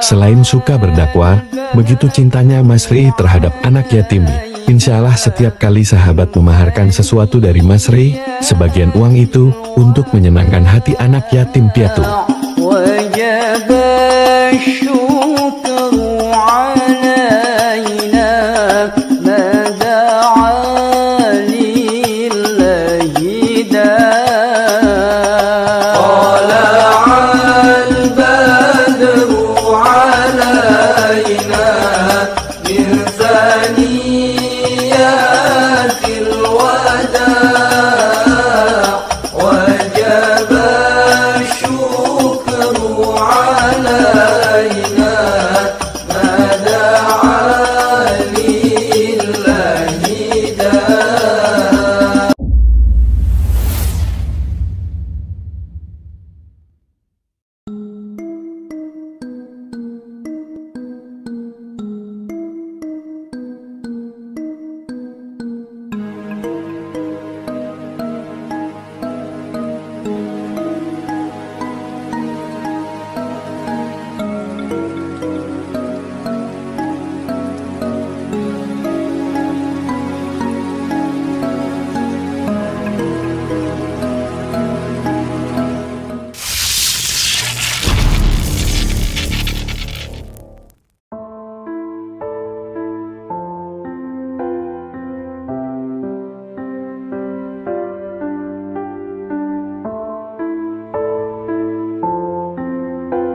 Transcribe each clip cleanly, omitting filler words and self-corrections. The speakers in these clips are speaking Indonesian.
Selain suka berdakwah, begitu cintanya Mas Rey terhadap anak yatim. Insya Allah setiap kali sahabat memaharkan sesuatu dari Mas Rey, sebagian uang itu untuk menyenangkan hati anak yatim piatu.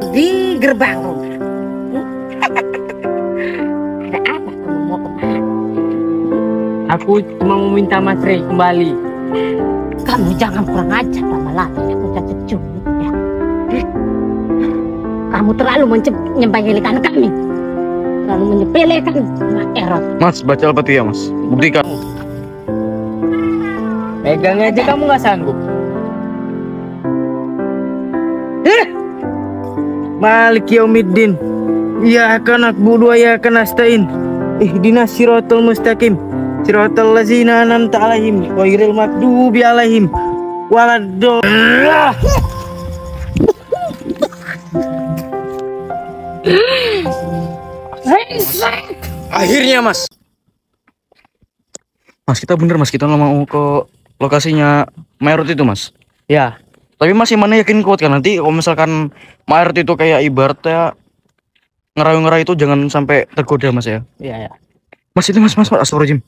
Di gerbang rumah. Ada apa kamu mau kemana? Aku cuma mau minta Mas Rey kembali. Kamu jangan kurang ajar lama-lama, aku cacat cumi ya. Kamu terlalu menyepelekan kami. Terlalu menyepelekan Mas Eros. Mas, baca Al-Fatihah, Mas. Buktikan. Megangnya aja kamu nggak sanggup. Malik yaumiddin, iyyaka na'budu wa iyyaka nasta'in, ihdinas siratal mustaqim, siratal ladzina an'amta 'alaihim ghairil maghdubi 'alaihim waladdallin. Akhirnya, Mas. Mas, kita bener, Mas. Kita nggak mau ke lokasinya Maerot itu, Mas. Ya, Tapi masih mana yakin kuat kan nanti kalau misalkan Maerot itu kayak ibaratnya ngerayu-ngerayu itu jangan sampai tergoda, Mas ya. ya. Mas itu Mas astagfirullahaladzim.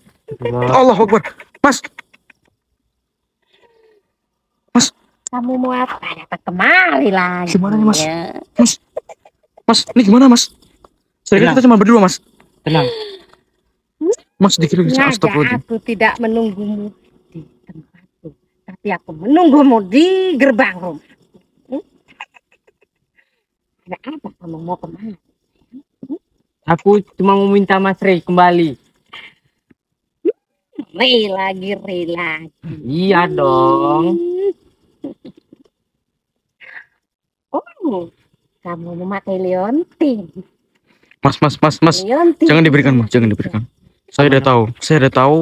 Allahu Akbar. Mas. Kamu mau apa? Dapat kemari lagi. Gimana nih, Mas? Ya. Mas, ini gimana, Mas? Saya kita cuma berdua, Mas. Tenang. Mas dikira bisa Sengaja astagfirullahaladzim. aku tidak menunggumu di tempatku, tapi aku menunggumu di gerbang rumah. Ada apa kamu mau kemana? Aku cuma mau minta Mas Rey kembali. Rey lagi. Iya dong. Oh, kamu memakai leontin. Mas. Leontin. Jangan diberikan, Mas. Jangan diberikan. Saya udah tahu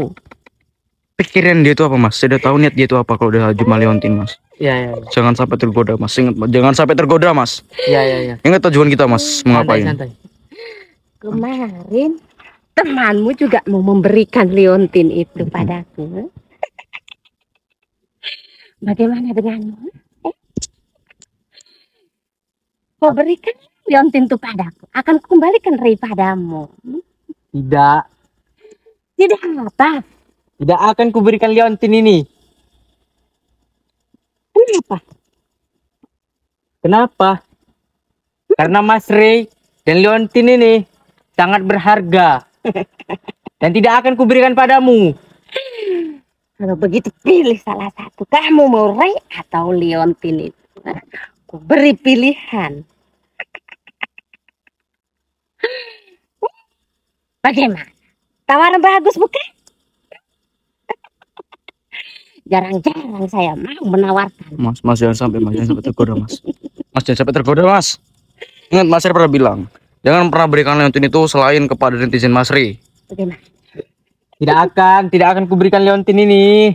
pikiran dia itu apa, Mas. Saya udah tahu niat dia itu apa kalau udah cuma leontin, Mas. Iya. Jangan sampai tergoda, Mas. Ingat, Mas. Jangan sampai tergoda, Mas. Iya. Ingat tujuan kita, Mas. Mau ngapain? Santai. Kemarin temanmu juga mau memberikan leontin itu padaku. Bagaimana denganmu? Kau berikan leontin itu padaku, akan kembalikan Rey padamu. Tidak apa? Tidak akan kuberikan leontin ini. Kenapa? Karena Mas Rey dan leontin ini sangat berharga dan tidak akan kuberikan padamu. Kalau begitu pilih salah satu. Kamu mau Rey atau leontin itu? Aku beri pilihan. Bagaimana? Tawaran bagus bukan? Jarang-jarang saya mau menawarkan. Mas jangan sampai tergoda, Mas. Mas jangan sampai tergoda, Mas. Ingat, Mas Rey pernah bilang, jangan pernah berikan leontin itu selain kepada netizen Mas Rey. Bagaimana? Tidak akan kuberikan leontin ini.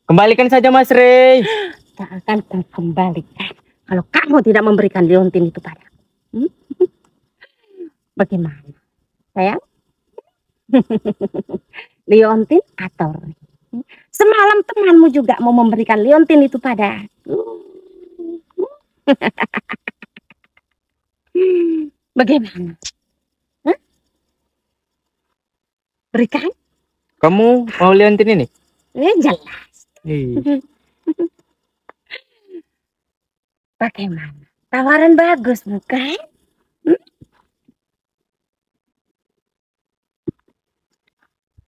Kembalikan saja Mas Rey. Tak akan ku kembalikan kalau kamu tidak memberikan leontin itu padaku. Bagaimana, sayang? Liontin atau Ray? Semalam temanmu juga mau memberikan liontin itu pada aku. Bagaimana? Hah? Berikan? Kamu mau liontin ini? Jelas. Ih, Bagaimana? Tawaran bagus, bukan?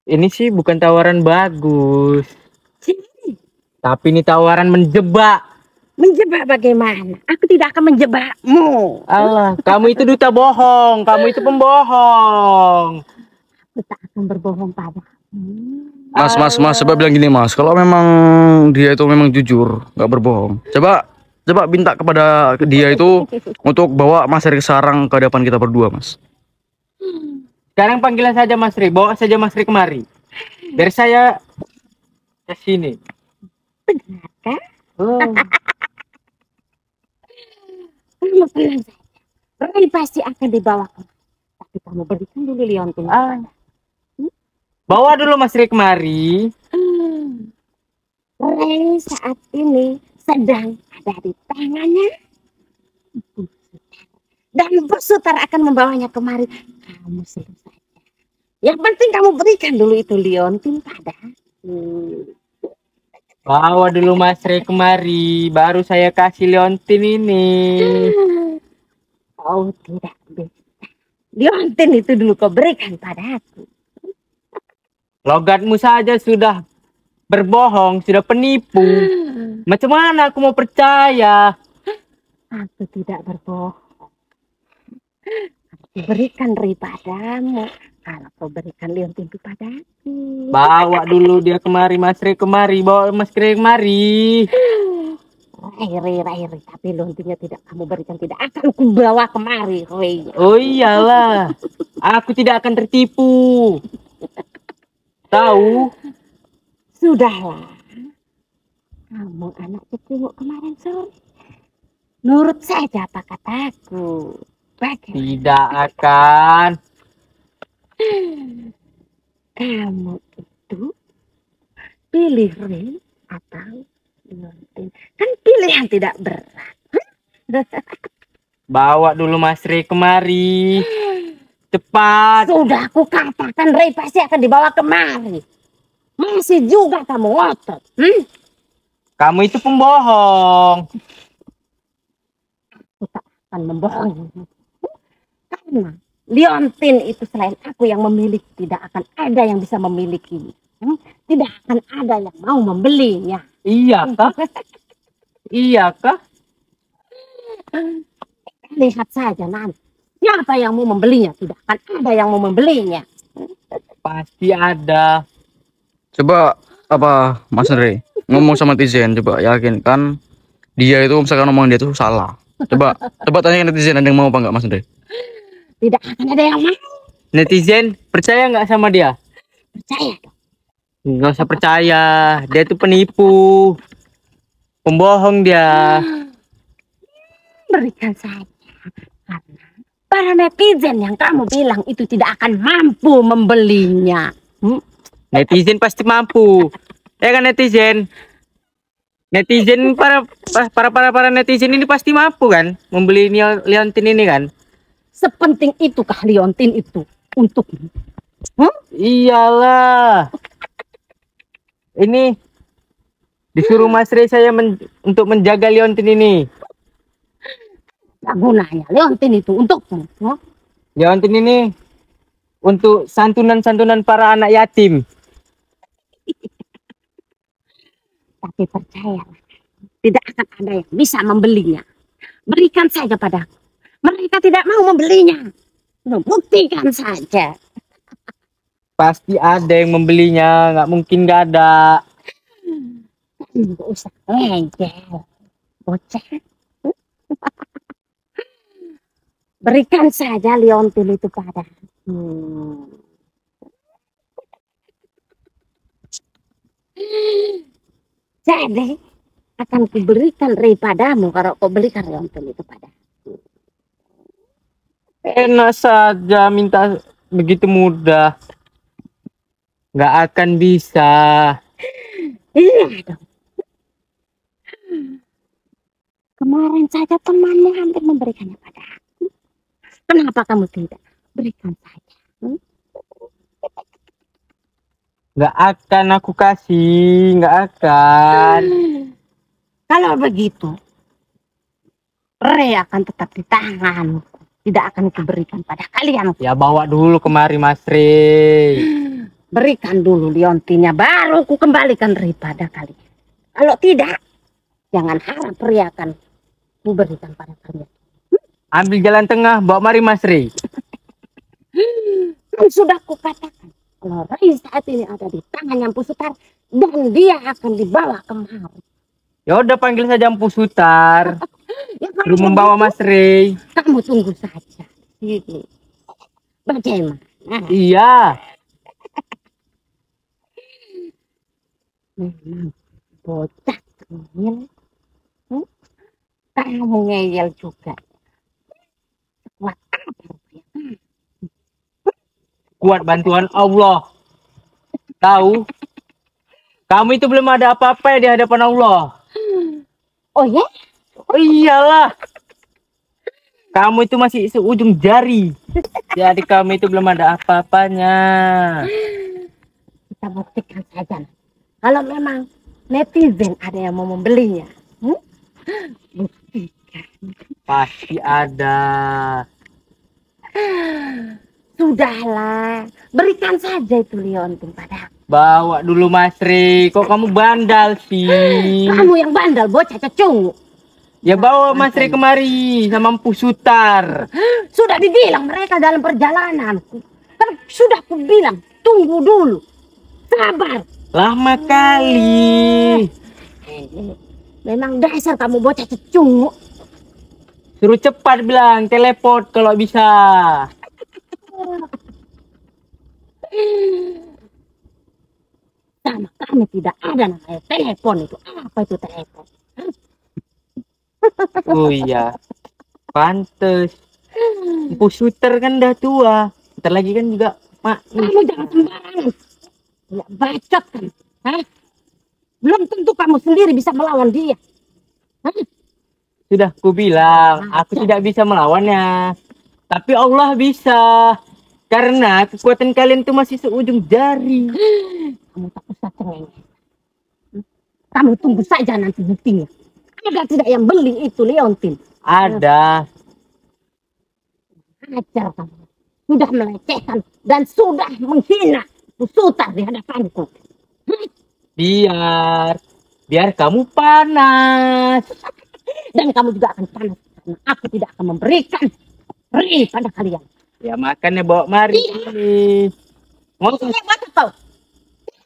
ini sih bukan tawaran bagus, Jadi, tapi ini tawaran menjebak. menjebak bagaimana? Aku tidak akan menjebakmu. Allah, kamu itu duta bohong, kamu itu pembohong. Aku tak akan berbohong padamu. Mas, coba bilang gini mas, kalau memang dia itu memang jujur, nggak berbohong, coba minta kepada dia itu untuk bawa Mas Ri ke sarang ke hadapan kita berdua mas. Sekarang panggilan saja Mas Ri, bawa saja Mas Ri kemari. Biar saya ke sini. Benarkah? Oh, Kamu tenang saja. Ray pasti akan dibawa kemari. Tapi kamu berikan dulu liontin. bawa dulu Mas Ri kemari. Ray saat ini sedang ada di tangannya Bu Sutar. Dan Bu Sutar akan membawanya kemari. Kamu selalu saja. Yang penting kamu berikan dulu itu liontin pada aku. Bawa dulu Mas Ri kemari, baru saya kasih liontin ini. Oh tidak bisa. Liontin itu dulu kau berikan pada aku. Logatmu saja sudah berbohong, sudah penipu. Macam mana aku mau percaya? Aku tidak berbohong. Aku berikan Ray padamu. Kalau kau berikan liontin itu pada aku. Bawa dulu dia kemari, Mas Ri kemari, bawa Mas Ri kemari. Ray. Tapi liontinnya tidak kamu berikan. Tidak akan ku bawa kemari, Ray. Oh iyalah, aku tidak akan tertipu. Tahu? Sudahlah. Kamu anak kecil kemarin sore. Nurut saja apa kataku. Bagaimana? Tidak akan. Kamu itu pilih Ray atau liontin? Kan pilihan tidak berat. Bawa dulu Mas Ri kemari. Cepat. Sudah aku katakan Ray pasti akan dibawa kemari. Masih juga kamu ngotot. Kamu itu pembohong. Aku tak akan membohongi. Karena liontin itu selain aku yang memiliki, tidak akan ada yang bisa memilikinya. Tidak akan ada yang mau membelinya. Iyakah? Iyakah? Lihat saja nanti. Siapa yang mau membelinya? Tidak akan ada yang mau membelinya. Pasti ada. Coba apa Mas Ri ngomong sama netizen, coba yakinkan dia itu misalkan ngomong dia itu salah. Coba tanya ke netizen, ada yang mau apa nggak Mas Ri? Tidak akan ada yang mau. Netizen percaya nggak sama dia? Percaya dong. Nggak usah percaya, dia itu penipu, pembohong dia. Berikan saja. Karena para netizen yang kamu bilang itu tidak akan mampu membelinya. Netizen pasti mampu, ya kan netizen? Netizen para netizen ini pasti mampu kan membeli liontin ini kan? Sepenting itukah liontin itu untukmu? Iyalah. Ini disuruh Mas Ri saya untuk menjaga liontin ini. Gak gunanya liontin itu untukmu. Liontin ini untuk santunan para anak yatim. Tapi percayalah, tidak akan ada yang bisa membelinya. Berikan saja padaku. Mereka tidak mau membelinya. Buktikan saja. Pasti ada yang membelinya, nggak mungkin nggak ada. Nggak usah ngejel, bocah. Berikan saja liontin itu padaku. Jadi akan kuberikan Ray padamu kalau kau belikan liontin itu padaku. Enak saja minta begitu mudah. Nggak akan bisa. Iya dong. Kemarin saja temanmu hampir memberikannya pada aku. Kenapa kamu tidak berikan saja? Nggak akan aku kasih. Nggak akan. Kalau begitu, Re akan tetap di tanganku. Tidak akan kuberikan pada kalian. Ya bawa dulu kemari Mas Re. Berikan dulu liontinnya, baru ku kembalikan Re pada kalian. Kalau tidak, jangan harap Re akan kuberikan pada kalian. Ambil jalan tengah, bawa mari Mas Re. Kan sudah kukatakan, kalau Re saat ini ada di tangan Empu Sutar dan dia akan dibawa kemari. Ya udah panggil saja Empu Sutar. Ya, Suruh membawa Mas Re. kamu tunggu saja. Ini. Bagaimana? Iya. Memang bocah ngeyel. Kamu ngeyel juga. Kuat apa rupanya? Kuat bantuan Allah. Tahu? Kamu itu belum ada apa-apa ya di hadapan Allah. Oh ya? Oh iyalah. Kamu itu masih seujung jari. Jadi kamu itu belum ada apa-apanya. Kita buktikan saja. Kalau memang netizen ada yang mau membelinya. Buktikan. Pasti ada. Sudahlah. Berikan saja itu liontin padaku. Bawa dulu Mas Re. Kok kamu bandal sih? Kamu yang bandel, bocah cecung. Ya bawa Mas Re kemari sama Empu Sutar. Sudah dibilang mereka dalam perjalanan. Kan sudah ku bilang, tunggu dulu. Sabar. Lama kali. Memang dasar kamu bocah cecung. Suruh cepat bilang, teleport kalau bisa. Sama kami tidak ada namanya telepon itu. Apa itu telepon? Oh iya. Pantes. Empu Sutar kan udah tua. Ntar lagi kan juga mak. Kamu jangan sembarangan. Ya bacot kan. Hah? Belum tentu kamu sendiri bisa melawan dia. Hah? Sudah ku bilang, aku tidak bisa melawannya. Tapi Allah bisa. Karena kekuatan kalian tuh masih seujung jari. Kamu tak usah cengeng. Kamu tunggu saja nanti buktinya. Ada tidak yang beli itu liontin? Ada. Ajar kamu. Sudah melecehkan dan sudah menghina Sutar di hadapanku. Biar kamu panas. Dan kamu juga akan panas karena aku tidak akan memberikan Re pada kalian. Ya makanya bawa mari. Mau Ini buat kau.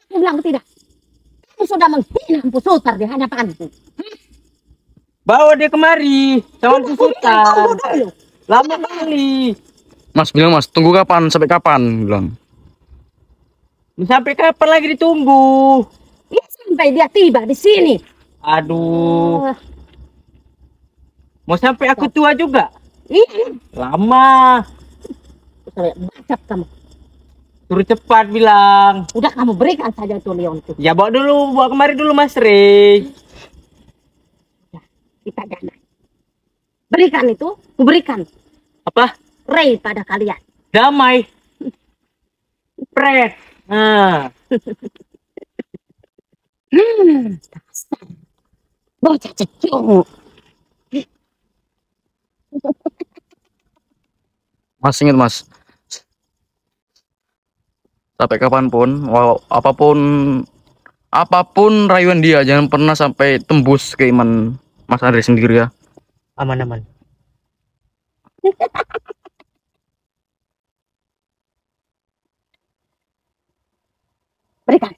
Aku bilang tidak. Kamu sudah menghina Empu Sutar di hadapanku. bawa dia kemari sama Empu Sutar. Tunggu dulu. Lama kali. Mas bilang Mas, tunggu kapan? Sampai kapan? Bilang. Sampai kapan lagi ditunggu? Ya, sampai dia tiba di sini. Aduh. Mau sampai aku tua juga? Iya. Lama. Saya bacot kamu. Suruh cepat bilang. Udah kamu berikan saja tuh liontin. Ya bawa kemari dulu Mas Re. Kita damai. Berikan itu, kuberikan Apa? Re pada kalian. Damai. Pres. Nah. Dasar. Bocah cecung. Mas ingat Mas. Sampai kapanpun, apapun rayuan dia, jangan pernah sampai tembus ke iman Mas Andre sendiri ya. Aman-aman. Berikan.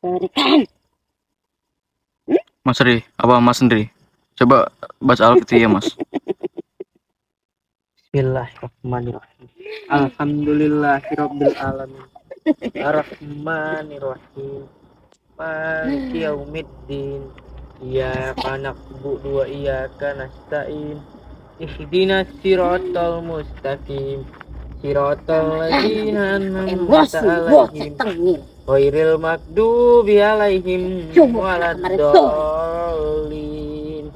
Berikan. Mas Ri, apa Mas Andri? Coba baca Al-Fatihah Mas. Bismillahirrahmanirrahim. Alhamdulillahirabbil alamin. Arrahmanirrahim. Maliki yaumiddin. Iyyaka na'budu wa iyyaka nasta'in. ihdinas siratal mustaqim siratal ladzina an'amta Emosi, alaihim tengil. ghairil maghdubi alaihim Cuma waladdallin.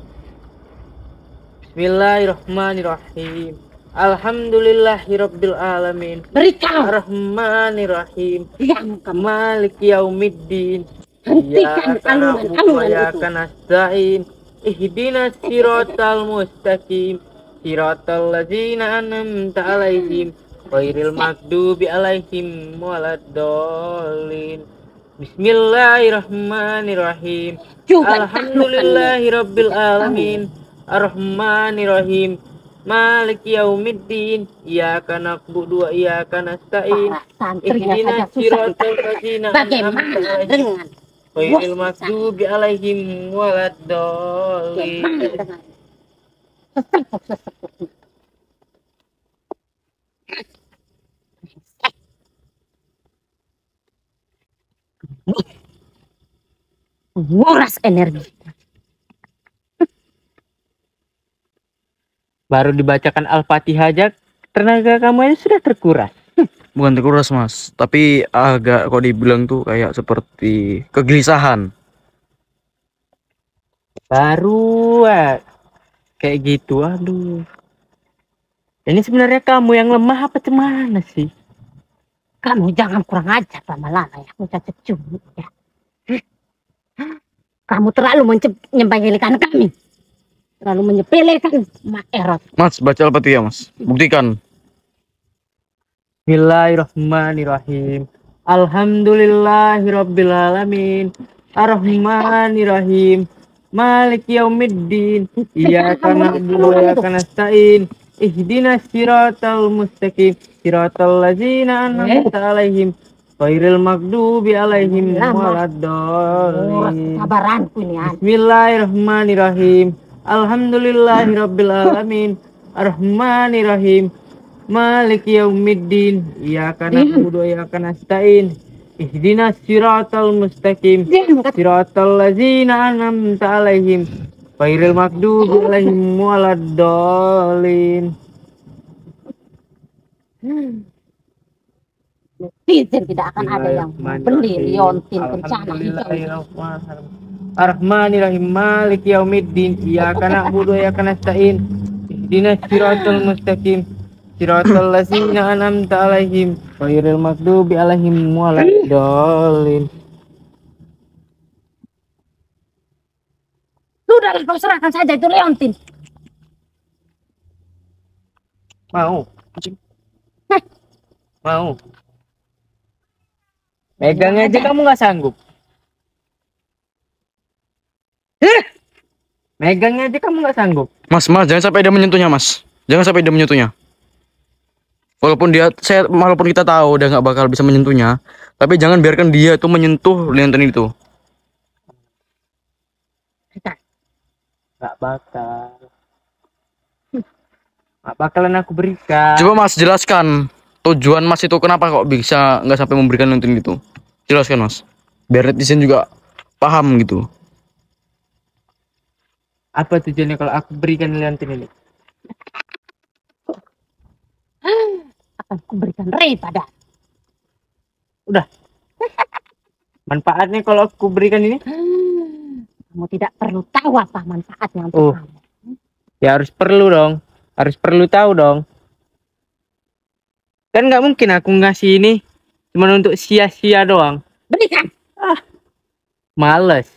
Bismillahirrahmanirrahim. Alhamdulillahirabbil alamin. Berikan. Arrahmanirrahim. Diam kamu. Maliki yaumiddin. Hentikan alunan-alunan itu. Iyyaka nasta'in. Ihdinas siratal mustaqim. Siratal ladzina an'amta alaihim ghairil maghdubi alaihim waladdallin. Bismillahirrahmanirrahim. Juga Alhamdulillahirabbil alamin. Arrahmanirrahim. Maliki yaumiddin. Iyyaka na'budu wa iyyaka nasta'in. para santrinya saja Ihdinas susah siratal ditahan. ladzina Bagaimana an'amta alaihim dengan ghairil maghdubi alaihim waladdallin. bagaimana dengan sesepuk-sesepuk nguras energi. Baru dibacakan Al-Fatihah aja tenaga kamu aja sudah terkuras. Bukan terkuras mas, tapi agak kok dibilang tuh kayak seperti kegelisahan. Baru kayak gitu, aduh. Ini sebenarnya kamu yang lemah apa cemana sih? Kamu jangan kurang ajar lama-lama ya, aku cacat cumi ya. Kamu terlalu menyepelekan kami. Terlalu menyepelekan Mak Erot. Mas baca Al-Fatihah mas, buktikan. Bismillahirrahmanirrahim. Alhamdulillahirabbil alamin. Arrahmanirrahim. Maliki yaumiddin. Iyyaka na'budu wa iyyaka nasta'in. Ihdinas siratal mustaqim. Siratal ladzina an'amta alaihim ghairil maghdubi alaihim waladdallin. Sabaranku ini an. Bismillahirrahmanirrahim. Alhamdulillahirabbil alamin. Arrahmanirrahim. Maliki yaumiddin. Iyyaka na'budu wa iyyaka nasta'in. Ihdinas siratal mustaqim. Siratal ladzina an'amta alaihim ghairil maghdubi alaihim waladdallin. Netizen tidak akan ada yang membeli liontin kencana hijau. Ar-Rahmanirrahim. Maliki yaumiddin. Iyyaka na'budu wa iyyaka nasta'in. Ihdinas siratal mustaqim. Siratal ladzina an'amta alaihim ghairil maghdubi alaihim waladdallin. Sudahlah kau serahkan saja itu liontin. Mau? Mau? Megang aja kamu nggak sanggup. Megangnya aja kamu nggak sanggup. Mas jangan sampai dia menyentuhnya mas, jangan sampai dia menyentuhnya. Walaupun kita tahu dia nggak bakal bisa menyentuhnya, tapi jangan biarkan dia itu menyentuh liontin itu. Nggak bakal. Nggak bakalan aku berikan. Coba mas jelaskan tujuan mas itu kenapa kok bisa nggak sampai memberikan liontin itu. Jelaskan mas, biar netizen juga paham gitu. Apa tujuannya kalau aku berikan liontin ini? Akan kuberikan Rey pada. Udah. Manfaatnya kalau aku berikan ini? Kamu tidak perlu tahu apa manfaatnya untuk Oh. kamu. Ya harus perlu dong. Harus perlu tahu dong. Kan nggak mungkin aku ngasih ini cuma untuk sia-sia doang. Berikan. Males.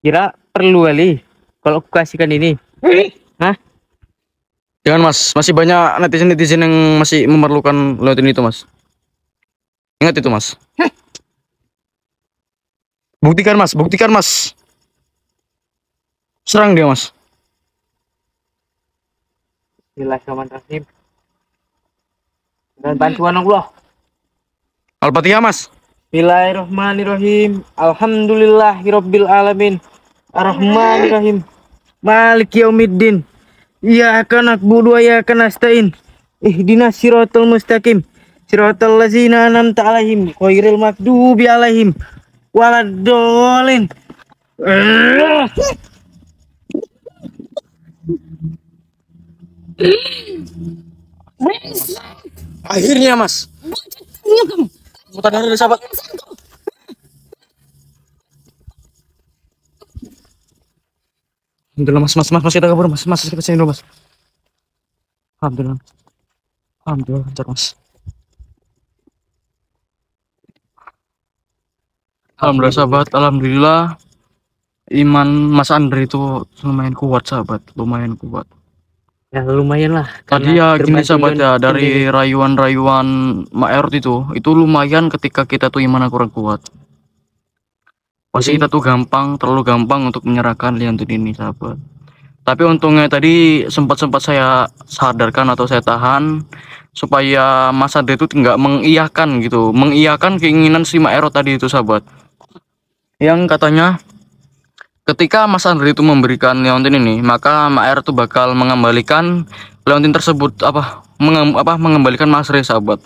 Kira perlu kali kalau aku kasihkan ini. Hah? Jangan mas, masih banyak netizen yang masih memerlukan liontin itu mas. Ingat itu mas. Buktikan mas. Serang dia mas. Bismillahirrahmanirrahim. Dengan bantuan Allah. Al-Fatihah mas. Bismillahirrahmanirrahim. Alhamdulillahirabbil alamin. Arrahmanirrahim. Maliki yaumiddin. Iyyaka na'budu wa iyyaka nasta'in. Ihdinas siratal mustaqim. Siratal ladzina an'amta alaihim ghairil maghdubi alaihim waladdallin. Akhirnya Mas. Mutar dari sahabat. Alhamdulillah Mas kita kabur Mas kita sini dulu Mas. Alhamdulillah. Alhamdulillah lancar Mas. Alhamdulillah sahabat, alhamdulillah iman Mas Andre itu lumayan kuat sahabat, lumayan kuat. Ya lumayan lah. Tadi ya gini terbantu sahabat ya, dengan dari ini. rayuan-rayuan Mak Erot itu lumayan ketika kita tuh imannya kurang kuat. Pasti kita tuh terlalu gampang untuk menyerahkan liantin ini sahabat. Tapi untungnya tadi sempat saya sadarkan atau saya tahan supaya Mas Andre itu nggak mengiyakan gitu, mengiyakan keinginan si Mak Erot tadi itu sahabat. Yang katanya ketika Mas Andre itu memberikan leontin ini, maka Mak Erot itu bakal mengembalikan leontin tersebut mengembalikan Mas Re sahabat.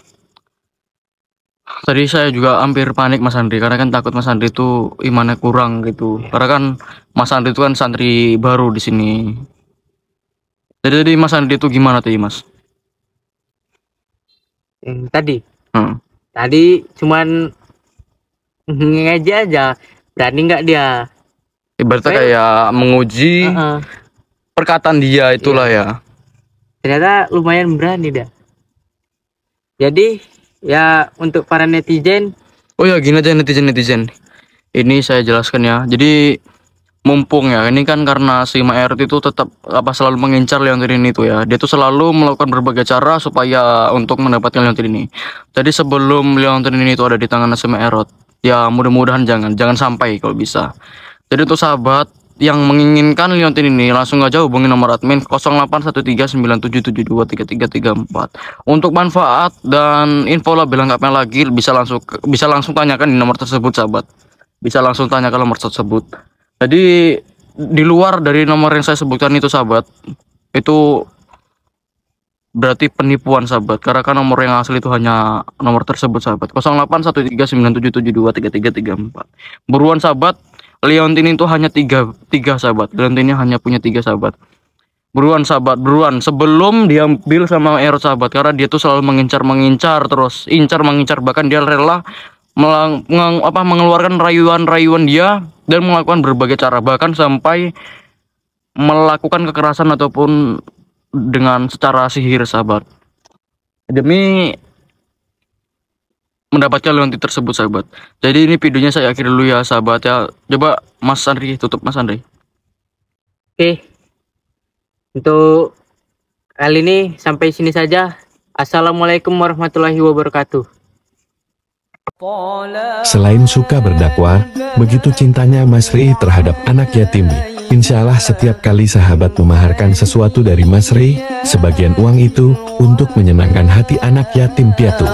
Tadi saya juga hampir panik Mas Andre karena kan takut Mas Andre itu imannya kurang gitu. Karena kan Mas Andre itu kan santri baru di sini. Jadi Mas Andre itu gimana tadi Mas? Tadi cuman ngaji aja, berani nggak dia? Ibaratnya kayak menguji perkataan dia itulah ya. Ternyata lumayan berani dah. Jadi ya untuk para netizen. Oh ya gini aja netizen. Ini saya jelaskan ya. Jadi mumpung ya ini kan karena si Mak Erot itu tetap selalu mengincar leontin ini tuh ya. Dia tuh selalu melakukan berbagai cara supaya untuk mendapatkan leontin ini. Jadi sebelum leontin ini tuh ada di tangan si Mak Erot, ya mudah-mudahan jangan sampai kalau bisa. Jadi untuk sahabat yang menginginkan leontin ini langsung aja hubungi nomor admin 081397723334 untuk manfaat dan info lebih lengkapnya lagi bisa langsung tanyakan di nomor tersebut sahabat, bisa langsung tanyakan nomor tersebut. Jadi di luar dari nomor yang saya sebutkan itu sahabat, itu berarti penipuan sahabat, karena kan nomor yang asli itu hanya nomor tersebut sahabat, 081397723334. Buruan sahabat, leontin itu hanya tiga sahabat, leontinnya hanya punya 3 sahabat. Buruan sahabat, buruan sebelum diambil sama Erot sahabat, karena dia tuh selalu mengincar terus, bahkan dia rela mengeluarkan rayuan dia dan melakukan berbagai cara, bahkan sampai melakukan kekerasan ataupun dengan secara sihir sahabat, demi mendapatkan leontin tersebut sahabat. Jadi ini videonya saya akhiri dulu ya sahabat ya. Coba Mas Andri tutup Mas Andri. Oke, untuk kali ini sampai sini saja. Assalamualaikum warahmatullahi wabarakatuh. Selain suka berdakwah, begitu cintanya Mas Ri terhadap anak yatim. Insya Allah setiap kali sahabat memaharkan sesuatu dari Mas Ri, sebagian uang itu untuk menyenangkan hati anak yatim piatu.